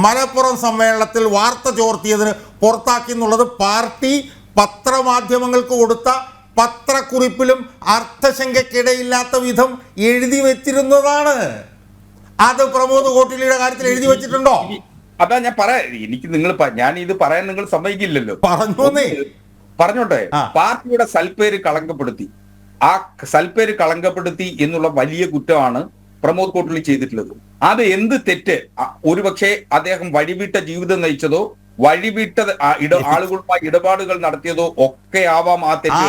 മലപ്പുറം സമ്മേളനത്തിൽ വാർത്ത ചോർത്തിയതിന് പുറത്താക്കി എന്നുള്ളത് പാർട്ടി പത്രമാധ്യമങ്ങൾക്ക് കൊടുത്ത പത്രക്കുറിപ്പിലും അർത്ഥശങ്കയ്ക്കിടയില്ലാത്ത വിധം എഴുതി വെച്ചിരുന്നതാണ്. അത് പ്രമോദ് കോട്ടൂളിയുടെ കാര്യത്തിൽ എഴുതി വെച്ചിട്ടുണ്ടോ? അതാ ഞാൻ ഞാൻ ഇത് പറയാൻ നിങ്ങൾ സമ്മതിക്കില്ലല്ലോ. പറഞ്ഞോട്ടെ. പാർട്ടിയുടെ സൽപ്പേര് കളങ്കപ്പെടുത്തി, ആ സൽപ്പേര് കളങ്കപ്പെടുത്തി എന്നുള്ള വലിയ കുറ്റമാണ് പ്രമോദ് കോട്ടൂളി ചെയ്തിട്ടുള്ളത്. അത് എന്ത് തെറ്റ്? ഒരുപക്ഷെ അദ്ദേഹം വഴിവിട്ട ജീവിതം നയിച്ചതോ വഴിവിട്ട ആളുകളുമായി ഇടപാടുകൾ നടത്തിയതോ ഒക്കെ ആവാം. ആ തെറ്റ്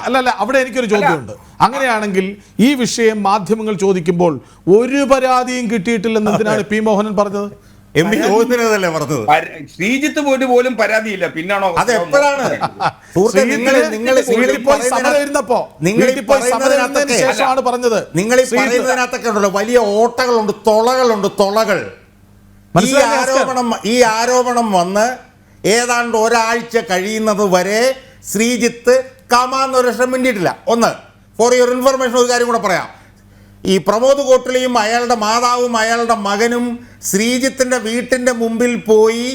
അല്ലല്ല, അവിടെ എനിക്കൊരു ചോദ്യമുണ്ട്. അങ്ങനെയാണെങ്കിൽ ഈ വിഷയം മാധ്യമങ്ങൾ ചോദിക്കുമ്പോൾ ഒരു പരാതിയും കിട്ടിയിട്ടില്ലെന്ന് എന്തിനാണ് P. മോഹനൻ പറഞ്ഞത്? ശ്രീജിത്ത് പോലും പരാതിയില്ല. പിന്നാണോ അതെപ്പോഴാണ്? നിങ്ങൾ ഈ പറയുന്നതിനകത്തൊക്കെ ഉണ്ടല്ലോ വലിയ ഓട്ടകളുണ്ട്, തുളകൾ. ഈ ആരോപണം വന്ന് ഏതാണ്ട് ഒരാഴ്ച കഴിയുന്നത് വരെ ശ്രീജിത്ത് കമാന്നൊരു ലക്ഷം മിണ്ടിയിട്ടില്ല. ഒന്ന്, ഫോർ യുവർ ഇൻഫർമേഷൻ ഒരു കാര്യം കൂടെ പറയാം. ഈ പ്രമോദ് കോട്ടൂളിയും അയാളുടെ മാതാവും അയാളുടെ മകനും ശ്രീജിത്തിൻ്റെ വീട്ടിൻ്റെ മുമ്പിൽ പോയി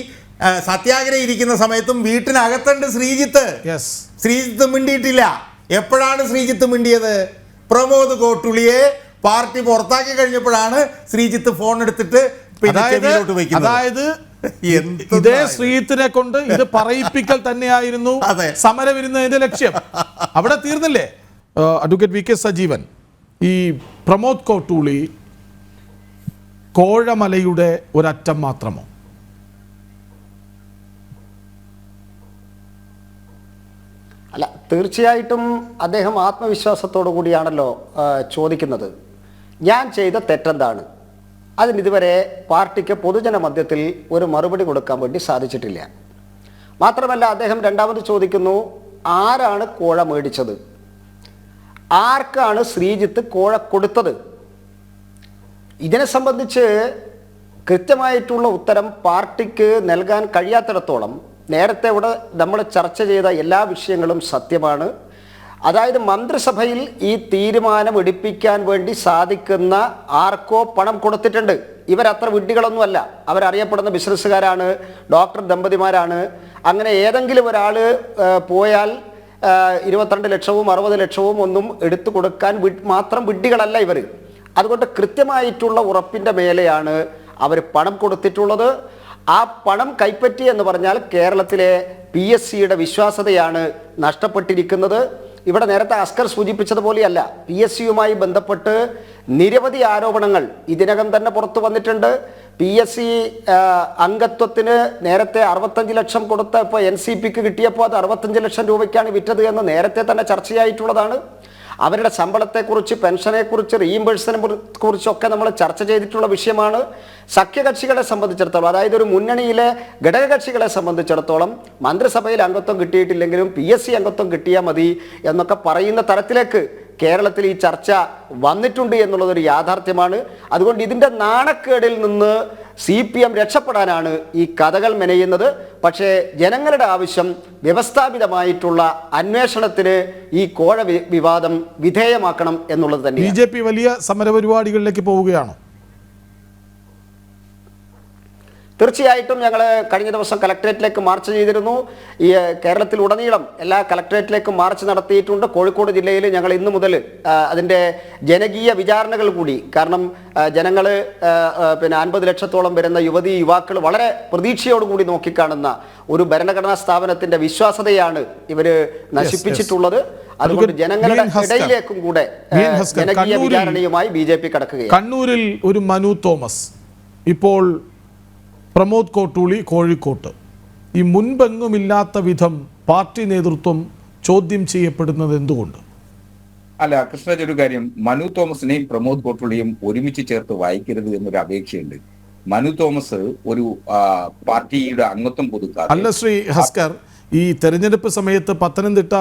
സത്യാഗ്രഹം ഇരിക്കുന്ന സമയത്തും വീട്ടിനകത്തുണ്ട് ശ്രീജിത്ത് മിണ്ടിയിട്ടില്ല. എപ്പോഴാണ് ശ്രീജിത്ത് മിണ്ടിയത്? പ്രമോദ് കോട്ടൂളിയെ പാർട്ടി പുറത്താക്കി കഴിഞ്ഞപ്പോഴാണ് ശ്രീജിത്ത് ഫോൺ എടുത്തിട്ട് അതായത് ഇതേ ശ്രീജിത്തിനെ കൊണ്ട് ഇത് പറയിപ്പിക്കൽ തന്നെയായിരുന്നു സമരവിരുന്നതിന്റെ ലക്ഷ്യം. അവിടെ തീർന്നില്ലേ? അഡ്വക്കേറ്റ് VK സജീവൻ, ഈ പ്രമോദ് കോട്ടൂളി കോഴമലയുടെ ഒരറ്റം മാത്രമോ? അല്ല, തീർച്ചയായിട്ടും അദ്ദേഹം ആത്മവിശ്വാസത്തോടു കൂടിയാണല്ലോ ചോദിക്കുന്നത്. ഞാൻ ചെയ്ത തെറ്റെന്താണ്? അതിനിതുവരെ പാർട്ടിക്ക് പൊതുജന മധ്യത്തിൽ ഒരു മറുപടി കൊടുക്കാൻ വേണ്ടി സാധിച്ചിട്ടില്ല. മാത്രമല്ല, അദ്ദേഹം രണ്ടാമത് ചോദിക്കുന്നു, ആരാണ് കോഴ മേടിച്ചത്? ആർക്കാണ് ശ്രീജിത്ത് കോഴ കൊടുത്തത്? ഇതിനെ സംബന്ധിച്ച് കൃത്യമായിട്ടുള്ള ഉത്തരം പാർട്ടിക്ക് നൽകാൻ കഴിയാത്തിടത്തോളം നേരത്തെ ഇവിടെ നമ്മൾ ചർച്ച ചെയ്ത എല്ലാ വിഷയങ്ങളും സത്യമാണ്. അതായത് മന്ത്രിസഭയിൽ ഈ തീരുമാനം എടുപ്പിക്കാൻ വേണ്ടി സാധിക്കുന്ന ആർക്കോ പണം കൊടുത്തിട്ടുണ്ട്. ഇവരത്ര വിഡ്ഢികളൊന്നുമല്ല, അവരറിയപ്പെടുന്ന ബിസിനസ്സുകാരാണ്, ഡോക്ടർ ദമ്പതിമാരാണ്. അങ്ങനെ ഏതെങ്കിലും ഒരാൾ പോയാൽ 22 ലക്ഷവും 60 ലക്ഷവും ഒന്നും എടുത്തു കൊടുക്കാൻ മാത്രം വിഡ്ഢികളല്ല ഇവർ. അതുകൊണ്ട് കൃത്യമായിട്ടുള്ള ഉറപ്പിൻ്റെ മേലെയാണ് അവർ പണം കൊടുത്തിട്ടുള്ളത്. ആ പണം കൈപ്പറ്റി എന്ന് പറഞ്ഞാൽ കേരളത്തിലെ PSCയുടെ വിശ്വാസ്യതയാണ് നഷ്ടപ്പെട്ടിരിക്കുന്നത്. ഇവിടെ നേരത്തെ അസ്കർ സൂചിപ്പിച്ചതുപോലെയല്ല. PSCയുമായി ബന്ധപ്പെട്ട് നിരവധി ആരോപണങ്ങൾ ഇതിനകം തന്നെ പുറത്തു വന്നിട്ടുണ്ട്. PSC അംഗത്വത്തിന് നേരത്തെ 65 ലക്ഷം കൊടുത്ത ഇപ്പോൾ NCPക്ക് കിട്ടിയപ്പോൾ അത് 65 ലക്ഷം രൂപയ്ക്കാണ് വിറ്റത് എന്ന് നേരത്തെ തന്നെ ചർച്ചയായിട്ടുള്ളതാണ്. അവരുടെ ശമ്പളത്തെക്കുറിച്ച്, പെൻഷനെക്കുറിച്ച്, റീഇംബേഴ്സിനെ കുറിച്ചൊക്കെ നമ്മൾ ചർച്ച ചെയ്തിട്ടുള്ള വിഷയമാണ്. സഖ്യകക്ഷികളെ സംബന്ധിച്ചിടത്തോളം, അതായത് ഒരു മുന്നണിയിലെ ഘടകകക്ഷികളെ സംബന്ധിച്ചിടത്തോളം മന്ത്രിസഭയിൽ അംഗത്വം കിട്ടിയിട്ടില്ലെങ്കിലും PSC അംഗത്വം കിട്ടിയാൽ മതി എന്നൊക്കെ പറയുന്ന തരത്തിലേക്ക് കേരളത്തിൽ ഈ ചർച്ച വന്നിട്ടുണ്ട് എന്നുള്ളതൊരു യാഥാർത്ഥ്യമാണ്. അതുകൊണ്ട് ഇതിൻ്റെ നാണക്കേടിൽ നിന്ന് CPM രക്ഷപ്പെടാനാണ് ഈ കഥകൾ മെനയുന്നത്. പക്ഷേ ജനങ്ങളുടെ ആവശ്യം വ്യവസ്ഥാപിതമായിട്ടുള്ള അന്വേഷണത്തിന് ഈ കോഴ വിവാദം വിധേയമാക്കണം എന്നുള്ളത് തന്നെ. BJP വലിയ സമരപരിപാടികളിലേക്ക് പോവുകയാണോ? തീർച്ചയായിട്ടും ഞങ്ങൾ കഴിഞ്ഞ ദിവസം കളക്ടറേറ്റിലേക്ക് മാർച്ച് ചെയ്തിരുന്നു. ഈ കേരളത്തിൽ ഉടനീളം എല്ലാ കളക്ടറേറ്റിലേക്കും മാർച്ച് നടത്തിയിട്ടുണ്ട്. കോഴിക്കോട് ജില്ലയിൽ ഞങ്ങൾ ഇന്നു മുതൽ അതിൻ്റെ ജനകീയ വിചാരണകൾ കൂടി, കാരണം ജനങ്ങൾ 50 ലക്ഷത്തോളം വരുന്ന യുവാക്കൾ വളരെ പ്രതീക്ഷയോടുകൂടി നോക്കിക്കാണുന്ന ഒരു ഭരണഘടനാ സ്ഥാപനത്തിൻ്റെ വിശ്വാസ്യതയാണ് ഇവർ നശിപ്പിച്ചിട്ടുള്ളത്. അതുകൊണ്ട് ജനങ്ങളുടെ ഇടയിലേക്കും കൂടെ ജനകീയ വിചാരണയുമായി BJP കടക്കുകയാണ്. കണ്ണൂരിൽ ഒരു മനു തോമസ്, ഇപ്പോൾ പ്രമോദ് കോട്ടൂളി കോഴിക്കോട്ട്, ഈ മുൻപെങ്ങുമില്ലാത്ത വിധം പാർട്ടി നേതൃത്വം ചോദ്യം ചെയ്യപ്പെടുന്നത് എന്തുകൊണ്ട്? അല്ല കൃഷ്ണജ്, ഒരു കാര്യം, മനു തോമസിനെയും പ്രമോദ് കോട്ടൂളിയും ഒരുമിച്ച് ചേർത്ത് വായിക്കരുത് എന്നൊരു അപേക്ഷയുണ്ട്. മനു തോമസ് ഒരു പാർട്ടിയുടെ അംഗത്വം പുതുക്കാതെ അല്ല ശ്രീ ഹസ്കർ, ഈ തെരഞ്ഞെടുപ്പ് സമയത്ത് പത്തനംതിട്ട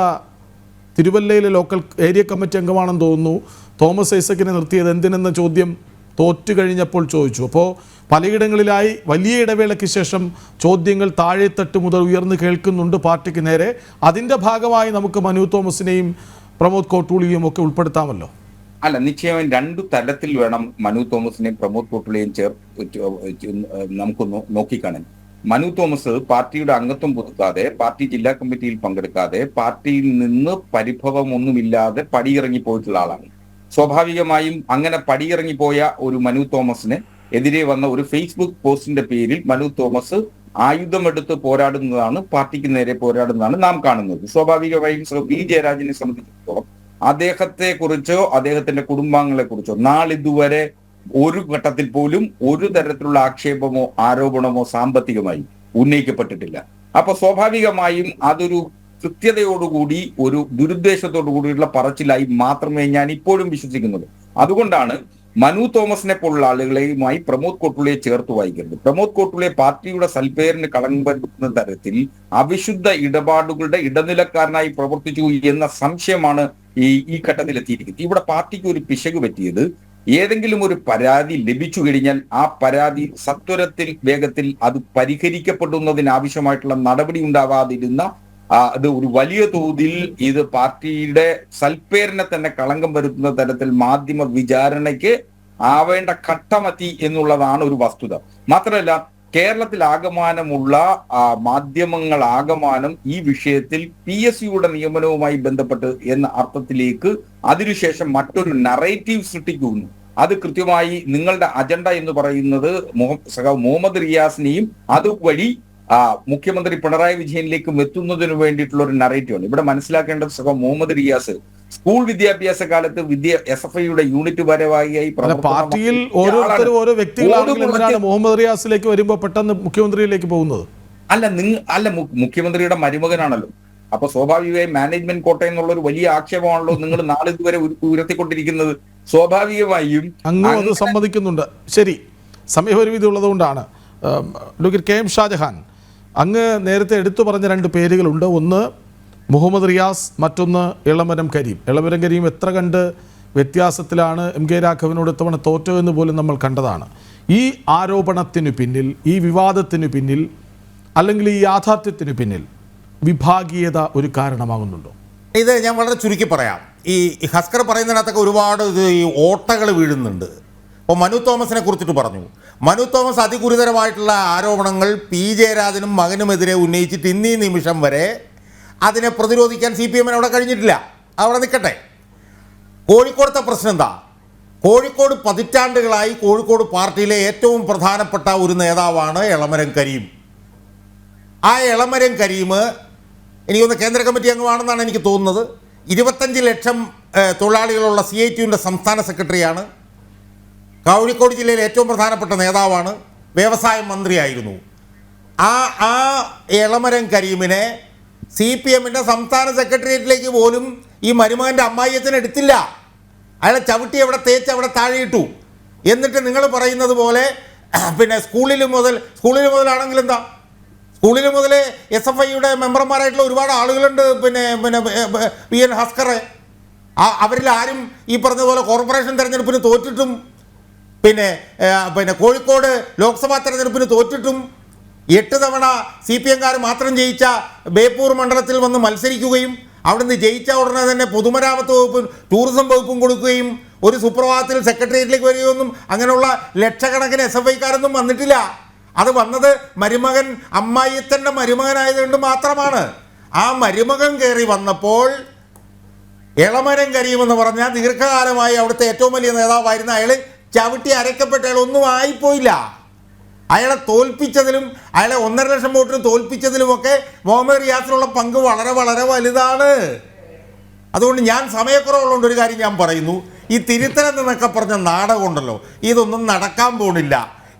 തിരുവല്ലയിലെ ലോക്കൽ ഏരിയ കമ്മിറ്റി അംഗമാണെന്ന് തോന്നുന്നു. തോമസ് ഐസക്കിനെ നിർത്തിയത് എന്തിനെന്ന ചോദ്യം തോറ്റു കഴിഞ്ഞപ്പോൾ ചോദിച്ചു. അപ്പോൾ പലയിടങ്ങളിലായി വലിയ ഇടവേളയ്ക്ക് ശേഷം ചോദ്യങ്ങൾ താഴെത്തട്ട് മുതൽ ഉയർന്നു കേൾക്കുന്നുണ്ട് പാർട്ടിക്ക് നേരെ. അതിൻ്റെ ഭാഗമായി നമുക്ക് മനു തോമസിനെയും പ്രമോദ് കോട്ടൂളിയും ഒക്കെ ഉൾപ്പെടുത്താമല്ലോ. അല്ല, നിശ്ചയമായും രണ്ടു തലത്തിൽ വേണം മനു തോമസിനെയും പ്രമോദ് കോട്ടൂളിയെയും നമുക്ക് നോക്കിക്കാണാൻ. മനു തോമസ് പാർട്ടിയുടെ അംഗത്വം പുതുക്കാതെ, പാർട്ടി ജില്ലാ കമ്മിറ്റിയിൽ പങ്കെടുക്കാതെ, പാർട്ടിയിൽ നിന്ന് പരിഭവമൊന്നുമില്ലാതെ പടിയിറങ്ങി പോയിട്ടുള്ള ആളാണ്. സ്വാഭാവികമായും അങ്ങനെ പടിയിറങ്ങിപ്പോയ ഒരു മനു തോമസിന് എതിരെ വന്ന ഒരു ഫേസ്ബുക്ക് പോസ്റ്റിന്റെ പേരിൽ മനു തോമസ് ആയുധമെടുത്ത് പോരാടുന്നതാണ്, പാർട്ടിക്ക് നേരെ പോരാടുന്നതാണ് നാം കാണുന്നത്. സ്വാഭാവികമായും പി ജയരാജനെ സംബന്ധിച്ചിടത്തോളം അദ്ദേഹത്തെ കുറിച്ചോ അദ്ദേഹത്തിന്റെ കുടുംബാംഗങ്ങളെ കുറിച്ചോ നാളിതുവരെ ഒരു ഘട്ടത്തിൽ പോലും ഒരു തരത്തിലുള്ള ആക്ഷേപമോ ആരോപണമോ സാമ്പത്തികമായി ഉന്നയിക്കപ്പെട്ടിട്ടില്ല. അപ്പൊ സ്വാഭാവികമായും അതൊരു കൃത്യതയോടുകൂടി, ഒരു ദുരുദ്ദേശത്തോടു കൂടിയുള്ള പറച്ചിലായി മാത്രമേ ഞാൻ ഇപ്പോഴും വിശ്വസിക്കുന്നുള്ളൂ. അതുകൊണ്ടാണ് മനു തോമസിനെ പോലുള്ള ആളുകളെയുമായി പ്രമോദ് കോട്ടൂളിയെ ചേർത്ത് വായിക്കരുത്. പ്രമോദ് കോട്ടൂളിയെ പാർട്ടിയുടെ സൽപ്പേരിന് കളങ്കം വരുത്തുന്ന തരത്തിൽ അവിശുദ്ധ ഇടപാടുകളുടെ ഇടനിലക്കാരനായി പ്രവർത്തിച്ചു എന്ന സംശയമാണ് ഈ ഘട്ടത്തിൽ എത്തിയിരിക്കുന്നത്. ഇവിടെ പാർട്ടിക്ക് ഒരു പിശക് പറ്റിയത്, ഏതെങ്കിലും ഒരു പരാതി ലഭിച്ചു കഴിഞ്ഞാൽ ആ പരാതി സത്വരത്തിൽ വേഗത്തിൽ അത് പരിഹരിക്കപ്പെടുന്നതിന് ആവശ്യമായിട്ടുള്ള നടപടി ഉണ്ടാവാതിരുന്ന അത് ഒരു വലിയ തോതിൽ ഇത് പാർട്ടിയുടെ സൽപ്പേരിനെ തന്നെ കളങ്കം വരുത്തുന്ന തരത്തിൽ മാധ്യമ വിചാരണയ്ക്ക് ആവേണ്ട ഘട്ടമെത്തി എന്നുള്ളതാണ് ഒരു വസ്തുത. മാത്രമല്ല, കേരളത്തിൽ ആകമാനമുള്ള മാധ്യമങ്ങൾ ആകമാനം ഈ വിഷയത്തിൽ PSCയുടെ നിയമനവുമായി ബന്ധപ്പെട്ട് എന്ന അർത്ഥത്തിലേക്ക് അതിനുശേഷം മറ്റൊരു നറേറ്റീവ് സൃഷ്ടിക്കുന്നു. അത് കൃത്യമായി നിങ്ങളുടെ അജണ്ട എന്ന് പറയുന്നത് മുഹമ്മദ് റിയാസിനെയും അതുവഴി മുഖ്യമന്ത്രി പിണറായി വിജയനിലേക്കും എത്തുന്നതിന് വേണ്ടിയിട്ടുള്ള ഒരു നറേറ്റീവാണ്. ഇവിടെ മനസ്സിലാക്കേണ്ടത് മുഹമ്മദ് റിയാസ് സ്കൂൾ വിദ്യാഭ്യാസ കാലത്ത് SFIയുടെ യൂണിറ്റ് ഭാരവാഹിയായി പാർട്ടിയിൽ ഓരോരുത്തരും ഓരോ വ്യക്തികളാണ് മുഹമ്മദ് റിയാസിലേക്ക് വരുമ്പോൾ പെട്ടെന്ന് മുഖ്യമന്ത്രിയിലേക്ക് പോകുന്നത്. അല്ല മുഖ്യമന്ത്രിയുടെ മരുമകനാണല്ലോ. അപ്പൊ സ്വാഭാവികമായും മാനേജ്മെന്റ് കോട്ട എന്നുള്ള ഒരു വലിയ ആക്ഷേപമാണല്ലോ നിങ്ങൾ നാളിതുവരെ ഉയർത്തിക്കൊണ്ടിരിക്കുന്നത്. സ്വാഭാവികമായും അങ്ങ് സമ്മതിക്കുന്നുണ്ട്. ശരി, സമയപരിമിതി ഉള്ളതുകൊണ്ടാണ്. ഡോക്ടർ KM ഷാജഹാൻ, അങ്ങ് നേരത്തെ എടുത്തു പറഞ്ഞ രണ്ട് പേരുകളുണ്ട്. ഒന്ന് മുഹമ്മദ് റിയാസ്, മറ്റൊന്ന് ഇളമരം കരീം. ഇളമരം കരീം എത്ര കണ്ട് വ്യത്യാസത്തിലാണ് MK രാഘവനോട് ഇത്തവണ തോറ്റതെന്ന് പോലും നമ്മൾ കണ്ടതാണ്. ഈ ആരോപണത്തിന് പിന്നിൽ, ഈ വിവാദത്തിന് പിന്നിൽ, അല്ലെങ്കിൽ ഈ യാഥാർത്ഥ്യത്തിന് പിന്നിൽ വിഭാഗീയത ഒരു കാരണമാകുന്നുണ്ടോ? ഇത് ഞാൻ വളരെ ചുരുക്കി പറയാം. ഈ ഹസ്കർ പറയുന്നതിനകത്തൊക്കെ ഒരുപാട് ഈ ഓട്ടകൾ വീഴുന്നുണ്ട്. അപ്പോൾ മനു തോമസിനെ കുറിച്ചിട്ട് പറഞ്ഞു. മനു തോമസ് അതിഗുരുതരമായിട്ടുള്ള ആരോപണങ്ങൾ P ജയരാജനും മകനുമെതിരെ ഉന്നയിച്ചിട്ട് ഇന്നീ നിമിഷം വരെ അതിനെ പ്രതിരോധിക്കാൻ CPM അവിടെ കഴിഞ്ഞിട്ടില്ല. അവിടെ നിൽക്കട്ടെ. കോഴിക്കോടത്തെ പ്രശ്നം എന്താ? കോഴിക്കോട് പതിറ്റാണ്ടുകളായി കോഴിക്കോട് പാർട്ടിയിലെ ഏറ്റവും പ്രധാനപ്പെട്ട ഒരു നേതാവാണ് എളമരം കരീം. ആ എളമരം കരീം എനിക്കൊന്ന് കേന്ദ്ര കമ്മിറ്റി അംഗമാണെന്നാണ് എനിക്ക് തോന്നുന്നത്. 25 ലക്ഷം തൊഴിലാളികളുള്ള CITUവിൻ്റെ സംസ്ഥാന സെക്രട്ടറിയാണ്. കോഴിക്കോട് ജില്ലയിലെ ഏറ്റവും പ്രധാനപ്പെട്ട നേതാവാണ്. വ്യവസായ മന്ത്രിയായിരുന്നു. ആ എളമരം കരീമിനെ CPMൻ്റെ സംസ്ഥാന സെക്രട്ടേറിയറ്റിലേക്ക് പോലും ഈ മരുമകൻ്റെ അമ്മായിയച്ഛനെ എടുത്തില്ല. അയാളെ ചവിട്ടി അവിടെ തേച്ച് അവിടെ താഴെയിട്ടു. എന്നിട്ട് നിങ്ങൾ പറയുന്നത് പോലെ പിന്നെ സ്കൂളിൽ മുതലാണെങ്കിൽ എന്താ, സ്കൂളിൽ മുതൽ SFIയുടെ മെമ്പർമാരായിട്ടുള്ള ഒരുപാട് ആളുകളുണ്ട്. പിന്നെ PN ഹസ്കറെ അവരിൽ ആരും ഈ പറഞ്ഞ പോലെ കോർപ്പറേഷൻ തെരഞ്ഞെടുപ്പിന് തോറ്റിട്ടും പിന്നെ കോഴിക്കോട് ലോക്സഭാ തെരഞ്ഞെടുപ്പിന് തോറ്റിട്ടും 8 തവണ CPMകാർ മാത്രം ജയിച്ച ബേപ്പൂർ മണ്ഡലത്തിൽ വന്ന് മത്സരിക്കുകയും അവിടുന്ന് ജയിച്ച ഉടനെ തന്നെ പൊതുമരാമത്ത് വകുപ്പും ടൂറിസം വകുപ്പും കൊടുക്കുകയും ഒരു സുപ്രഭാതത്തിൽ സെക്രട്ടേറിയറ്റിലേക്ക് വരികയൊന്നും അങ്ങനെയുള്ള ലക്ഷക്കണക്കിന് SFIക്കാരൊന്നും വന്നിട്ടില്ല. അത് വന്നത് മരുമകൻ അമ്മായിയത്തൻ്റെ മരുമകനായതുകൊണ്ട് മാത്രമാണ്. ആ മരുമകൻ കയറി വന്നപ്പോൾ എളമരം കരീം എന്ന് പറഞ്ഞാൽ ദീർഘകാലമായി അവിടുത്തെ ഏറ്റവും വലിയ നേതാവായിരുന്ന അയാൾ ചവിട്ടി അരയ്ക്കപ്പെട്ട അയാൾ ഒന്നും ആയിപ്പോയില്ല. അയാളെ തോൽപ്പിച്ചതിലും അയാളെ 1.5 ലക്ഷം വോട്ടിന് തോൽപ്പിച്ചതിലുമൊക്കെ മുഹമ്മദ് റിയാസിനുള്ള പങ്ക് വളരെ വളരെ വലുതാണ്. അതുകൊണ്ട് ഞാൻ സമയക്കുറവുള്ളതുകൊണ്ട് ഒരു കാര്യം ഞാൻ പറയുന്നു, ഈ തിരുത്തലെന്നൊക്കെ പറഞ്ഞ നാടകമുണ്ടല്ലോ, ഇതൊന്നും നടക്കാൻ പോണില്ല.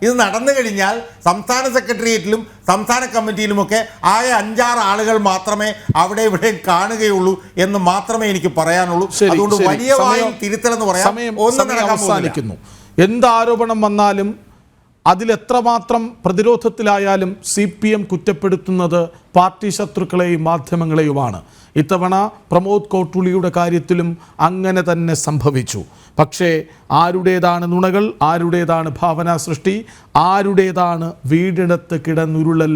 ഇത് നടന്നു കഴിഞ്ഞാൽ സംസ്ഥാന സെക്രട്ടേറിയറ്റിലും സംസ്ഥാന കമ്മിറ്റിയിലുമൊക്കെ ആകെ 5-6 ആളുകൾ മാത്രമേ അവിടെ ഇവിടെ കാണുകയുള്ളൂ എന്ന് മാത്രമേ എനിക്ക് പറയാനുള്ളൂ. അതുകൊണ്ട് വലിയ വായും തിരുത്തലെന്ന് പറയാം ഒന്നും നടക്കാൻ പോകുന്നില്ല. എന്ത് ആരോപണം വന്നാലും അതിലെത്രമാത്രം പ്രതിരോധത്തിലായാലും CPM കുറ്റപ്പെടുത്തുന്നത് പാർട്ടി ശത്രുക്കളെയും മാധ്യമങ്ങളെയുമാണ്. ഇത്തവണ പ്രമോദ് കോട്ടൂളിയുടെ കാര്യത്തിലും അങ്ങനെ തന്നെ സംഭവിച്ചു. പക്ഷേ ആരുടേതാണ് നുണകൾ, ആരുടേതാണ് ഭാവനാ സൃഷ്ടി, ആരുടേതാണ് വീടിനടുത്ത് കിടന്നുരുളൽ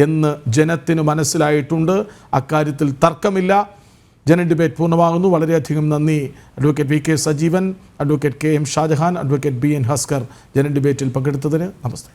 എന്ന് ജനത്തിന് മനസ്സിലായിട്ടുണ്ട്. അക്കാര്യത്തിൽ തർക്കമില്ല. ജന ഡിബേറ്റ് പൂർണ്ണമാകുന്നു. വളരെയധികം നന്ദി advocate VK Sajeevan, advocate KM Shajahan, advocate BN Haskar ജന ഡിബേറ്റിൽ പങ്കെടുത്തതിന്. നമസ്തേ.